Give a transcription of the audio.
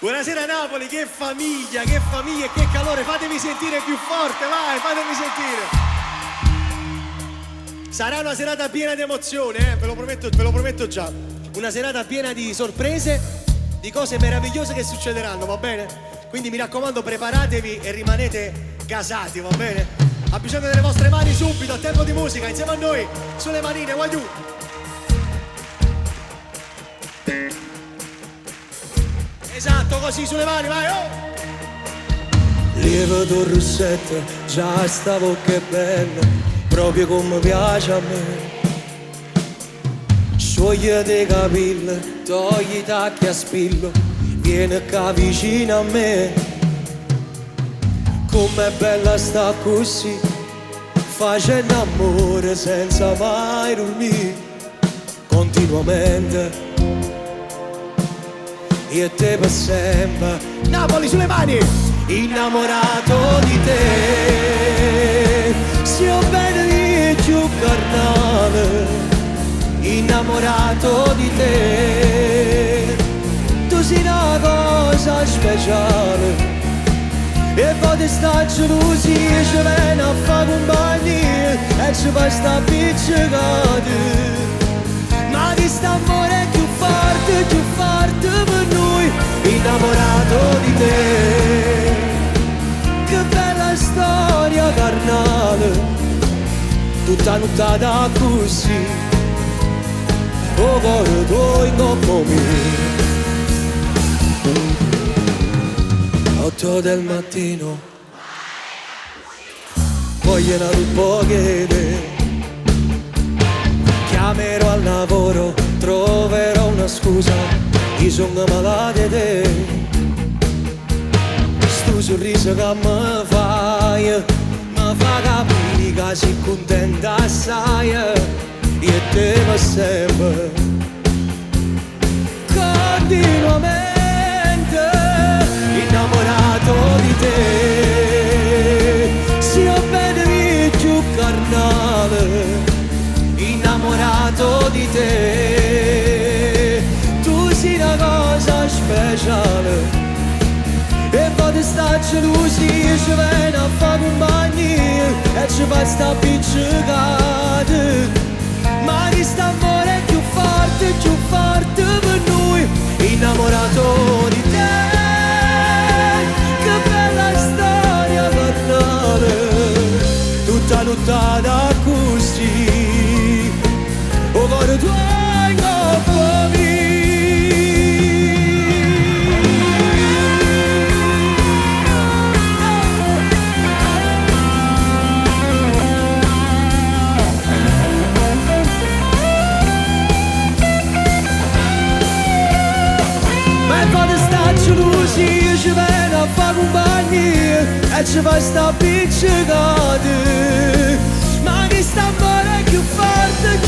Buonasera Napoli, che famiglia e che calore, fatevi sentire più forte, vai, fatemi sentire. Sarà una serata piena di emozione, ve lo prometto già. Una serata piena di sorprese, di cose meravigliose che succederanno, va bene? Quindi mi raccomando, preparatevi e rimanete gasati, va bene? Ha bisogno delle vostre mani subito, a tempo di musica, insieme a noi, sulle manine, voglio. Esatto, così sulle mani, vai, oh! Lievito rossetto, già stavo che bello, proprio come piace a me. Sciogliete i capelli, togli i tacchi a spillo, vieni qua vicino a me. Com'è bella sta così, facendo amore senza mai dormire, continuamente. Io te per sempre, Napoli sulle mani! innamorato di te. Sia bene di più carnale, innamorato di te. Tu sei una cosa speciale e poi sta gelosia ci viene a fare compagnia e ci fa sta piccicata. Ma di st'amore è più forte per noi, innamorato di te. Che bella storia carnale, tutta nuttata così, o cuore tuo in coppa mio. 8 del mattino, voglio una poche. Chiamerò al lavoro, troverò una scusa, io sono malato di te. Sto sorriso che mi fai, mi fa capire che sei contenta assai, io e te per sempre, continuamente, innamorato di te. Sia bene più carnale, innamorato di te. Tu sei una cosa speciale e poi sta gelosia ci viene a fare compagnia e ci fa sta piccicata. Ma di st'amore è più forte per noi, innamorato di te. Che bella storia carnale, tutta nuttata così, o cuore tuo in coppa mia. Ma è quando sta gelosia ci viene a fare compagnia e ci fa sta piccicata. Ma di st'amore è più forte